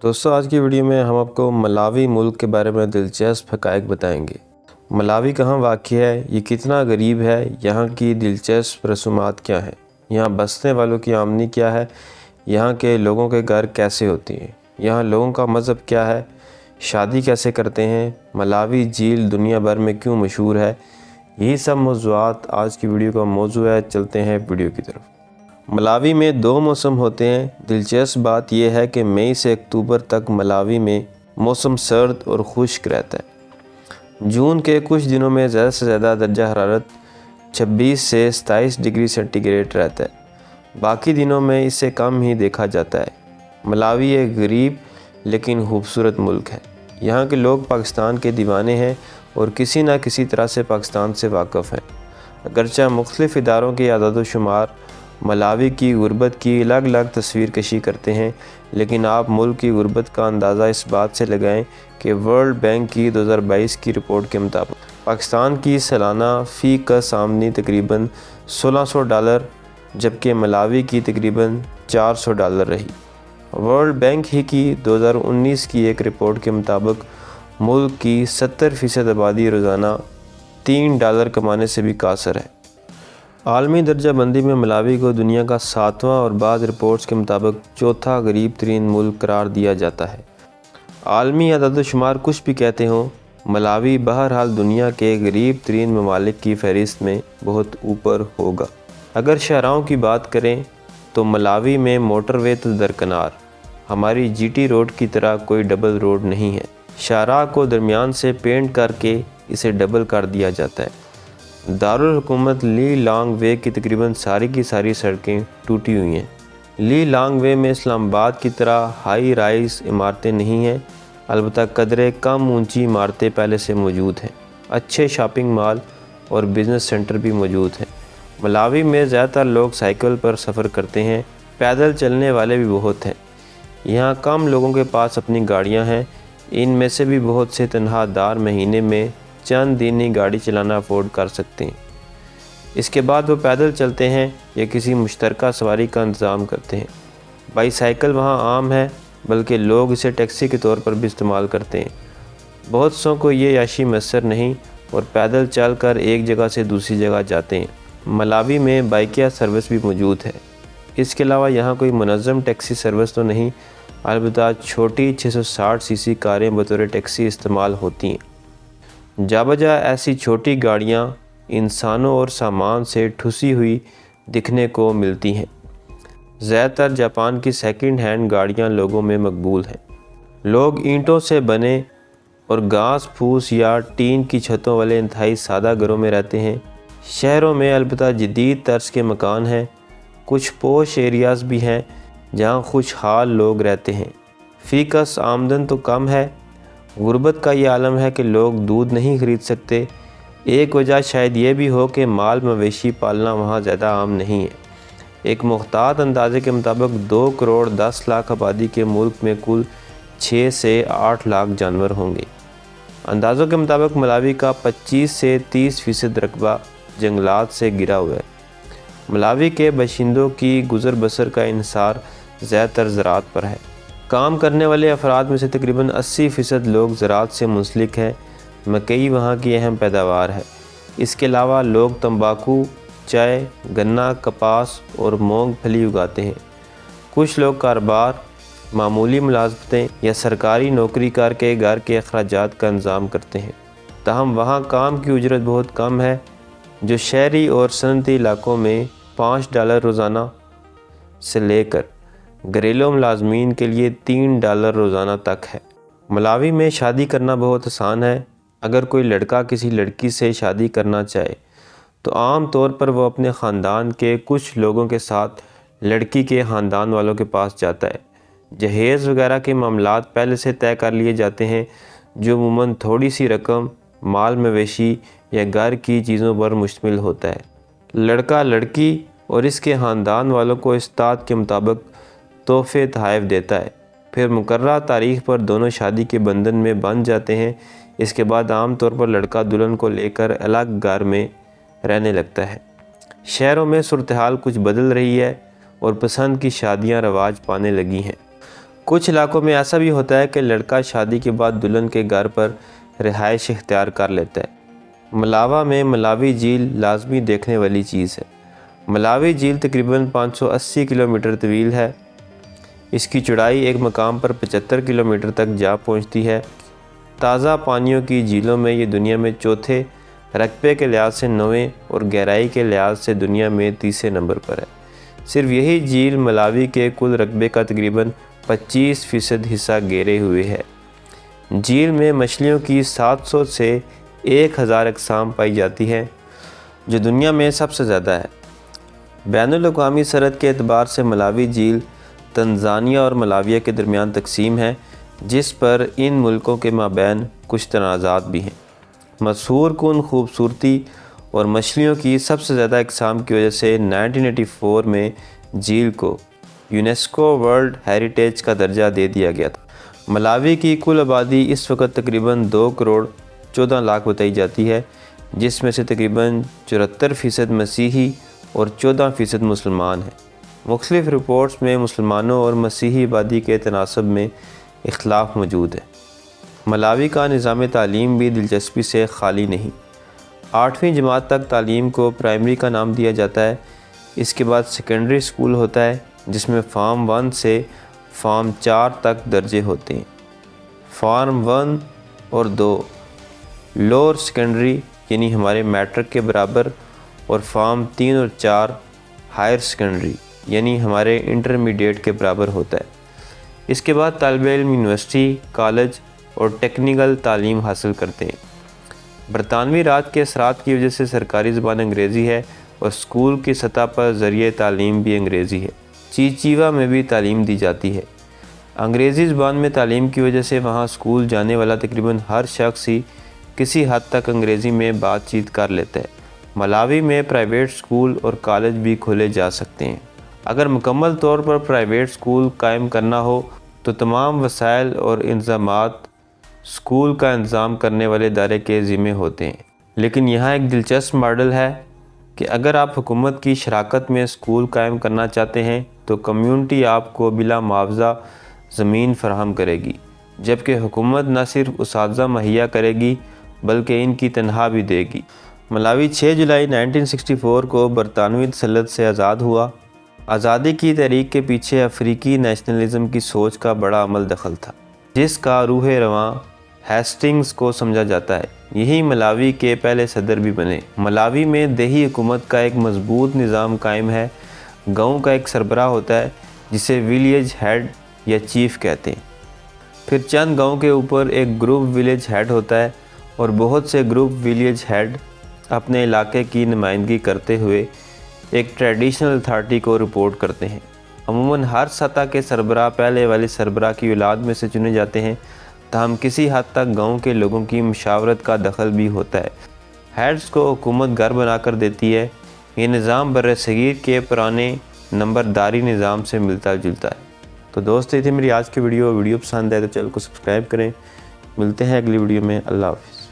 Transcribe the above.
दोस्तों आज की वीडियो में हम आपको मलावी मुल्क के बारे में दिलचस्प हक़ाइक़ बताएंगे। मलावी कहाँ वाक़ है, ये कितना गरीब है, यहाँ की दिलचस्प रसूमात क्या हैं, यहाँ बसने वालों की आमदनी क्या है, यहाँ के लोगों के घर कैसे होती हैं, यहाँ लोगों का मज़हब क्या है, शादी कैसे करते हैं, मलावी झील दुनिया भर में क्यों मशहूर है। यही सब मौज़ूआत आज की वीडियो का मौजू है। चलते हैं वीडियो की तरफ। मलावी में 2 मौसम होते हैं। दिलचस्प बात यह है कि मई से अक्टूबर तक मलावी में मौसम सर्द और खुश्क रहता है। जून के कुछ दिनों में ज़्यादा से ज़्यादा दर्जा हरारत 26 से 27 डिग्री सेंटीग्रेड रहता है। बाकी दिनों में इससे कम ही देखा जाता है। मलावी एक गरीब लेकिन खूबसूरत मुल्क है। यहाँ के लोग पाकिस्तान के दीवाने हैं और किसी न किसी तरह से पाकिस्तान से वाक़फ़ हैं। अगरचे मुख्तलिफ़ इदारों के आदाद-ओ-शुमार मलावी की गुर्बत की अलग अलग तस्वीर कशी करते हैं, लेकिन आप मुल्क की गुर्बत का अंदाज़ा इस बात से लगाएं कि वर्ल्ड बैंक की 2022 की रिपोर्ट के मुताबिक पाकिस्तान की सालाना फ़ी कस आमदनी तकरीबन $1600 जबकि मलावी की तकरीबन $400 रही। वर्ल्ड बैंक ही की 2019 की एक रिपोर्ट के मुताबिक मुल्क की 70% आबादी रोज़ाना $3 कमाने से भी कासर है। आलमी दर्जा बंदी में मलावी को दुनिया का 7वां और बाद रिपोर्ट्स के मुताबिक चौथा गरीब तरीन मुल्क करार दिया जाता है। आलमी आदाद-ओ-शुमार कुछ भी कहते हों, मलावी बहरहाल दुनिया के गरीब तरीन ममालिक की फ़हरिस्त में बहुत ऊपर होगा। अगर शहराओं की बात करें तो मलावी में मोटरवे तो दरकिनार, हमारी जीटी रोड की तरह कोई डबल रोड नहीं है। शाहराह को दरमियान से पेंट करके इसे डबल कर दिया जाता है। दारुल हुकूमत ली लॉन्ग वे की तकरीबन सारी की सारी सड़कें टूटी हुई हैं। ली लॉन्ग वे में इस्लामाबाद की तरह हाई राइज इमारतें नहीं हैं, अलबत्ता कदरे कम ऊंची इमारतें पहले से मौजूद हैं। अच्छे शॉपिंग मॉल और बिज़नेस सेंटर भी मौजूद हैं। मलावी में ज़्यादातर लोग साइकिल पर सफ़र करते हैं, पैदल चलने वाले भी बहुत हैं। यहाँ कम लोगों के पास अपनी गाड़ियाँ हैं। इनमें से भी बहुत से तनख्वाहदार महीने में चंद दिन ही गाड़ी चलाना अफोर्ड कर सकते हैं। इसके बाद वो पैदल चलते हैं या किसी मुश्तरका सवारी का इंतज़ाम करते हैं। बाईसाइकिल वहाँ आम है, बल्कि लोग इसे टैक्सी के तौर पर भी इस्तेमाल करते हैं। बहुत सौ को ये याशी मैसर नहीं और पैदल चल कर एक जगह से दूसरी जगह जाते हैं। मलावी में बाइकिया सर्विस भी मौजूद है। इसके अलावा यहाँ कोई मुनज़्ज़म टैक्सी सर्विस तो नहीं, अलबत्ता छोटी 660 सीसी कारें बतौर टैक्सी इस्तेमाल होती हैं। जाबजा ऐसी छोटी गाड़ियाँ इंसानों और सामान से ठुसी हुई दिखने को मिलती हैं। ज़्यादातर जापान की सेकंड हैंड गाड़ियाँ लोगों में मकबूल हैं। लोग ईंटों से बने और घास फूस या टीन की छतों वाले इंतहाई सादा घरों में रहते हैं। शहरों में अलबत्ता जदीद तर्ज के मकान हैं। कुछ पोश एरियाज़ भी हैं जहाँ खुशहाल लोग रहते हैं। फ़ीकस आमदन तो कम है। गुर्बत का ये आलम है कि लोग दूध नहीं खरीद सकते। एक वजह शायद ये भी हो कि माल मवेशी पालना वहाँ ज़्यादा आम नहीं है। एक मुख्तात अंदाजे के मुताबिक 2 करोड़ 10 लाख आबादी के मुल्क में कुल 6 से 8 लाख जानवर होंगे। अंदाज़ों के मुताबिक मलावी का 25 से 30% रकबा जंगलात से घिरा हुआ है। मलावी के बाशिंदों की गुज़र बसर का इन्हिसार ज़्यादातर ज़राअत पर है। काम करने वाले अफराद में से तकरीबन 80% लोग ज़राअत से मुंसलिक हैं। मकई वहाँ की अहम पैदावार है। इसके अलावा लोग तंबाकू, चाय, गन्ना, कपास और मूंगफली उगाते हैं। कुछ लोग कारोबार, मामूली मुलाजमतें या सरकारी नौकरी करके घर के अखराजात का इंतज़ाम करते हैं। ताहम वहाँ काम की उजरत बहुत कम है, जो शहरी और सनती इलाकों में $5 रोज़ाना से लेकर घरेलू मुलाजमीन के लिए $3 रोज़ाना तक है। मलावी में शादी करना बहुत आसान है। अगर कोई लड़का किसी लड़की से शादी करना चाहे तो आम तौर पर वो अपने ख़ानदान के कुछ लोगों के साथ लड़की के ख़ानदान वालों के पास जाता है। जहेज़ वगैरह के मामलात पहले से तय कर लिए जाते हैं, जो अमूमन थोड़ी सी रकम, माल मवेशी या घर की चीज़ों पर मुश्तमिल होता है। लड़का लड़की और इसके ख़ानदान वालों को इस्तात के मुताबिक तोहफ़े तोहफ़ देता है। फिर मुकर्रर तारीख़ पर दोनों शादी के बंधन में बंध जाते हैं। इसके बाद आम तौर पर लड़का दुल्हन को लेकर अलग घर में रहने लगता है। शहरों में सूरत हाल कुछ बदल रही है और पसंद की शादियां रवाज पाने लगी हैं। کچھ علاقوں میں ایسا بھی ہوتا ہے کہ لڑکا شادی کے بعد دلہن کے گھر پر رہائش اختیار کر لیتا ہے۔ ملاوہ میں ملاوی جھیل لازمی دیکھنے والی چیز ہے۔ ملاوی جھیل تقریباً 580 کلومیٹر طویل ہے۔ اس کی چوڑائی ایک مقام پر 75 کلومیٹر تک جا پہنچتی ہے۔ تازہ پانیوں کی جھیلوں میں یہ دنیا میں چوتھے، رقبے کے لحاظ سے 9ویں اور گہرائی کے لحاظ سے دنیا میں 30 نمبر پر ہے۔ صرف یہی جھیل ملاوی کے کل رقبے کا تقریباً 25% حصہ گھیرے ہوئے ہے۔ جھیل میں مچھلیوں کی 700 سے 1000 اقسام پائی جاتی ہیں، جو دنیا میں سب سے زیادہ ہے۔ بین الاقوامی سرحد کے اعتبار سے ملاوی جھیل تنزانیہ اور ملاویہ کے درمیان تقسیم ہے، جس پر ان ملکوں کے مابین کچھ تنازعات بھی ہیں۔ مسحور کن خوبصورتی اور مچھلیوں کی سب سے زیادہ اقسام کی وجہ سے 1984 میں جھیل کو یونیسکو ورلڈ ہیریٹیج کا درجہ دے دیا گیا تھا۔ ملاوی کی کل آبادی اس وقت تقریباً 2 کروڑ 14 لاکھ بتائی جاتی ہے، جس میں سے تقریباً 74% مسیحی اور 14% مسلمان ہیں۔ مختلف رپورٹس میں مسلمانوں اور مسیحی آبادی کے تناسب میں اختلاف موجود ہے۔ ملاوی کا نظام تعلیم بھی دلچسپی سے خالی نہیں۔ 8ویں جماعت تک تعلیم کو پرائمری کا نام دیا جاتا ہے۔ اس کے بعد سیکنڈری اسکول ہوتا ہے، جس میں فارم 1 سے فارم 4 تک درجے ہوتے ہیں۔ فارم 1 اور 2 لوور سیکنڈری یعنی ہمارے میٹرک کے برابر، اور فارم 3 اور 4 ہائر سیکنڈری یعنی ہمارے انٹرمیڈیٹ کے برابر ہوتا ہے۔ اس کے بعد طالب علم یونیورسٹی، کالج اور ٹیکنیکل تعلیم حاصل کرتے ہیں۔ برطانوی راج کے اثرات کی وجہ سے سرکاری زبان انگریزی ہے اور اسکول کی سطح پر ذریعہ تعلیم بھی انگریزی ہے۔ چیچیوا میں بھی تعلیم دی جاتی ہے۔ انگریزی زبان میں تعلیم کی وجہ سے وہاں اسکول جانے والا تقریباً ہر شخص ہی کسی حد تک انگریزی میں بات چیت کر لیتا ہے۔ ملاوی میں پرائیویٹ اسکول اور کالج بھی کھولے جا سکتے ہیں۔ اگر مکمل طور پر پرائیویٹ اسکول قائم کرنا ہو تو تمام وسائل اور انتظامات اسکول کا انتظام کرنے والے ادارے کے ذمہ ہوتے ہیں۔ لیکن یہاں ایک دلچسپ ماڈل ہے کہ اگر آپ حکومت کی شراکت میں اسکول قائم کرنا چاہتے ہیں تو کمیونٹی آپ کو بلا معاوضہ زمین فراہم کرے گی، جبکہ حکومت نہ صرف اساتذہ مہیا کرے گی بلکہ ان کی تنخواہ بھی دے گی۔ ملاوی 6 جولائی 1964 کو برطانوی تسلط سے آزاد ہوا۔ آزادی کی تحریک کے پیچھے افریقی نیشنلزم کی سوچ کا بڑا عمل دخل تھا، جس کا روح رواں ہیسٹنگز کو سمجھا جاتا ہے۔ یہی ملاوی کے پہلے صدر بھی بنے۔ ملاوی میں دیہی حکومت کا ایک مضبوط نظام قائم ہے۔ گاؤں کا ایک سربراہ ہوتا ہے جسے ولیج ہیڈ یا چیف کہتے ہیں۔ پھر چند گاؤں کے اوپر ایک گروپ ولیج ہیڈ ہوتا ہے اور بہت سے گروپ ولیج ہیڈ اپنے علاقے کی نمائندگی کرتے ہوئے ایک ٹریڈیشنل اتھارٹی کو رپورٹ کرتے ہیں۔ عموماً ہر سطح کے سربراہ پہلے والے سربراہ کی اولاد میں سے چنے جاتے ہیں، تاہم کسی حد تک گاؤں کے لوگوں کی مشاورت کا دخل بھی ہوتا ہے۔ ہیڈز کو حکومت گھر بنا کر دیتی ہے۔ یہ نظام برصغیر کے پرانے نمبرداری نظام سے ملتا جلتا ہے۔ تو دوست یہ تھی میری آج کی ویڈیو پسند ہے تو چینل کو سبسکرائب کریں۔ ملتے ہیں اگلی ویڈیو میں۔ اللہ حافظ۔